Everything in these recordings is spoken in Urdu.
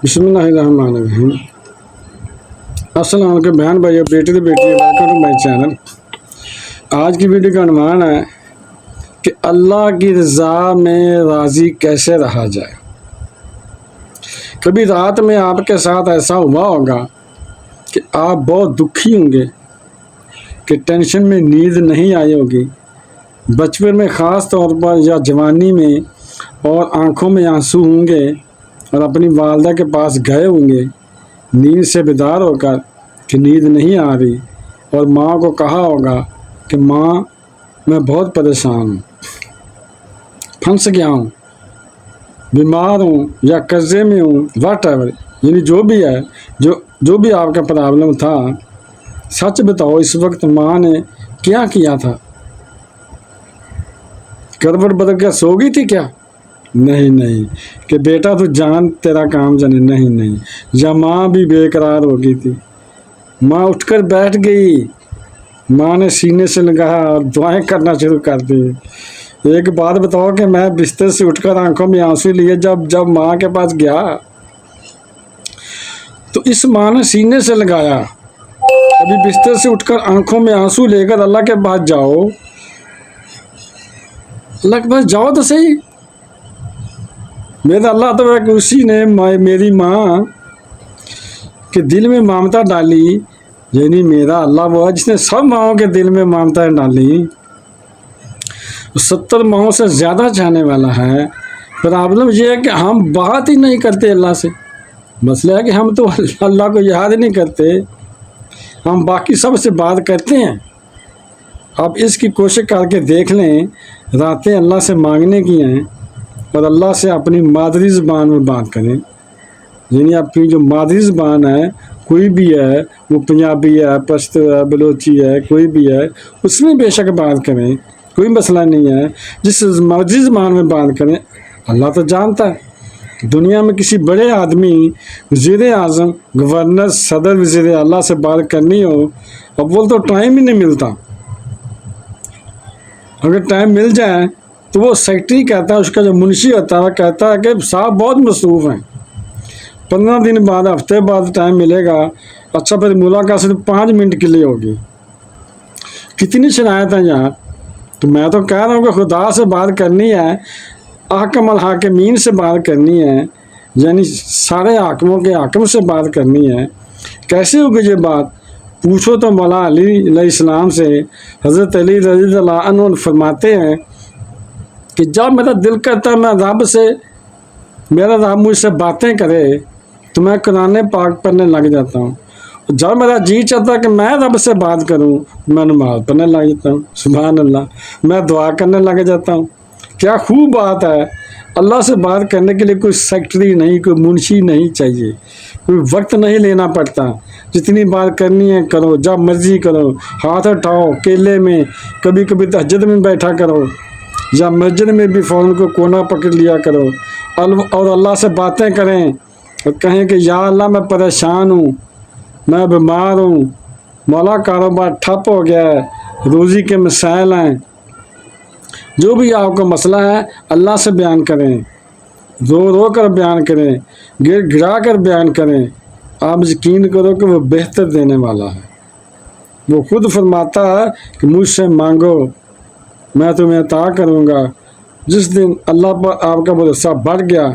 بسم اللہ الرحمن الرحیم۔ السلام علیکم بہن بھائی بیٹے تو بیٹی، ویلکم ٹو مائی چینل۔ آج کی ویڈیو کا عنوان ہے کہ اللہ کی رضا میں راضی کیسے رہا جائے۔ کبھی رات میں آپ کے ساتھ ایسا ہوا ہوگا کہ آپ بہت دکھی ہوں گے، کہ ٹینشن میں نیند نہیں آئی ہوگی، بچپن میں خاص طور پر یا جوانی میں، اور آنکھوں میں آنسو ہوں گے اور اپنی والدہ کے پاس گئے ہوں گے نیند سے بیدار ہو کر کہ نیند نہیں آ رہی، اور ماں کو کہا ہوگا کہ ماں میں بہت پریشان ہوں، پھنس گیا ہوں، بیمار ہوں یا قرضے میں ہوں، واٹ ایور، یعنی جو بھی ہے، جو بھی آپ کا پرابلم تھا، سچ بتاؤ اس وقت ماں نے کیا کیا تھا؟ کروٹ بدل کر سو گئی تھی کیا؟ نہیں کہ بیٹا تو جان تیرا کام جانے، نہیں، یا ماں بھی بے قرار ہو گئی تھی، ماں اٹھ کر بیٹھ گئی، ماں نے سینے سے لگایا اور دعائیں کرنا شروع کر دی۔ ایک بات بتاؤ کہ میں بستر سے اٹھ کر آنکھوں میں آنسو لیے جب ماں کے پاس گیا تو اس ماں نے سینے سے لگایا، ابھی بستر سے اٹھ کر آنکھوں میں آنسو لے کر اللہ کے پاس جاؤ، اللہ کے پاس جاؤ تو صحیح۔ میرا اللہ تو ہے کہ اسی نے میری ماں کے دل میں ممتا ڈالی، یعنی میرا اللہ وہ ہے جس نے سب ماؤں کے دل میں ممتا ڈالی، 70 ماؤں سے زیادہ چاہنے والا ہے۔ پرابلم یہ ہے کہ ہم بات ہی نہیں کرتے اللہ سے، مسئلہ ہے کہ ہم تو اللہ کو یاد نہیں کرتے، ہم باقی سب سے بات کرتے ہیں۔ آپ اس کی کوشش کر کے دیکھ لیں، راتیں اللہ سے مانگنے کی ہیں اور اللہ سے اپنی مادری زبان میں بات کریں، یعنی آپ کی جو مادری زبان ہے کوئی بھی ہے، وہ پنجابی ہے، پشتو ہے، بلوچی ہے، کوئی بھی ہے، اس میں بے شک بات کریں، کوئی مسئلہ نہیں ہے، جس مادری زبان میں بات کریں۔ اللہ تو جانتا ہے، دنیا میں کسی بڑے آدمی، وزیر اعظم، گورنر، صدر وزیر اللہ سے بات کرنی ہو، اب تو ٹائم ہی نہیں ملتا، اگر ٹائم مل جائے تو وہ سیکٹری کہتا ہے، اس کا جو منشی ہوتا ہے وہ کہتا ہے کہ صاحب بہت مصروف ہیں، 15 دن بعد، ہفتے بعد ٹائم ملے گا، اچھا پھر ملاقات صرف 5 منٹ کے لیے ہوگی۔ کتنی شرائط ہیں یار، تو میں تو کہہ رہا ہوں کہ خدا سے بات کرنی ہے، حاکم الحاکمین سے بات کرنی ہے، یعنی سارے حاکموں کے حاکم سے بات کرنی ہے۔ کیسے ہوگی یہ بات؟ پوچھو تو مولا علی علیہ السلام سے۔ حضرت علی رضی اللہ عنہ فرماتے ہیں کہ جب میرا دل کرتا ہے میں رب سے، میرا رب مجھ سے باتیں کرے تو میں قرآن پاک پڑھنے لگ جاتا ہوں، جب میرا جی چاہتا ہے کہ میں رب سے بات کروں میں نماز پڑھنے لگ جاتا ہوں، سبحان اللہ، میں دعا کرنے لگ جاتا ہوں۔ کیا خوب بات ہے، اللہ سے بات کرنے کے لیے کوئی سیکٹری نہیں، کوئی منشی نہیں چاہیے، کوئی وقت نہیں لینا پڑتا، جتنی بات کرنی ہے کرو، جب مرضی کرو، ہاتھ اٹھاؤ، کیلے میں، کبھی تہجد میں بیٹھا کرو، یا مسجد میں بھی فون کو کونا پکڑ لیا کرو، اور اللہ سے باتیں کریں اور کہیں کہ یا اللہ میں پریشان ہوں، میں بیمار ہوں، مولا کاروبار ٹھپ ہو گیا ہے، روزی کے مسائل ہیں، جو بھی آپ کا مسئلہ ہے اللہ سے بیان کریں، رو کر بیان کریں، گرا کر بیان کریں، آپ یقین کرو کہ وہ بہتر دینے والا ہے۔ وہ خود فرماتا ہے کہ مجھ سے مانگو میں تمہیں عطا کروں گا۔ جس دن اللہ پر آپ کا بھروسہ بڑھ گیا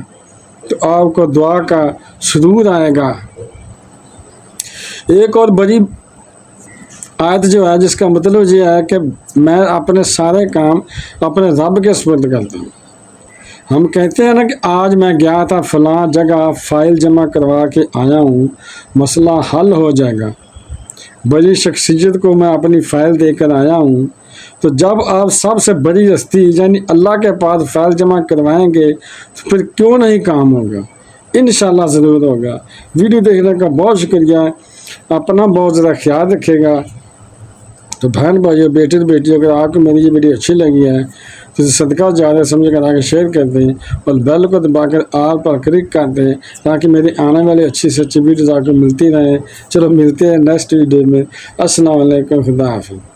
تو آپ کو دعا کا سرور آئے گا۔ ایک اور بڑی آیت جو ہے جس کا مطلب یہ ہے کہ میں اپنے سارے کام اپنے رب کے سپرد کرتا ہوں۔ ہم کہتے ہیں نا کہ آج میں گیا تھا فلاں جگہ، فائل جمع کروا کے آیا ہوں، مسئلہ حل ہو جائے گا، بڑی شخصیت کو میں اپنی فائل دے کر آیا ہوں، تو جب آپ سب سے بڑی ہستی یعنی اللہ کے پاس فائل جمع کروائیں گے تو پھر کیوں نہیں کام ہوگا؟ انشاءاللہ ضرور ہوگا۔ ویڈیو دیکھنے کا بہت شکریہ، اپنا بہت ذرا خیال رکھے گا۔ تو بہن بھائیو، بیٹے تو بیٹی، اگر آپ کو میری یہ ویڈیو اچھی لگی ہے تو صدقہ جاریہ سمجھ کر آگے شیئر کر دیں اور بیل کو دبا کر آل پر کلک کر دیں تاکہ میری آنے والی اچھی سے اچھی ویڈیوز آپ کو ملتی رہیں۔ چلو ملتے ہیں نیکسٹ ویڈیو میں۔ السلام علیکم، خدا حافظ۔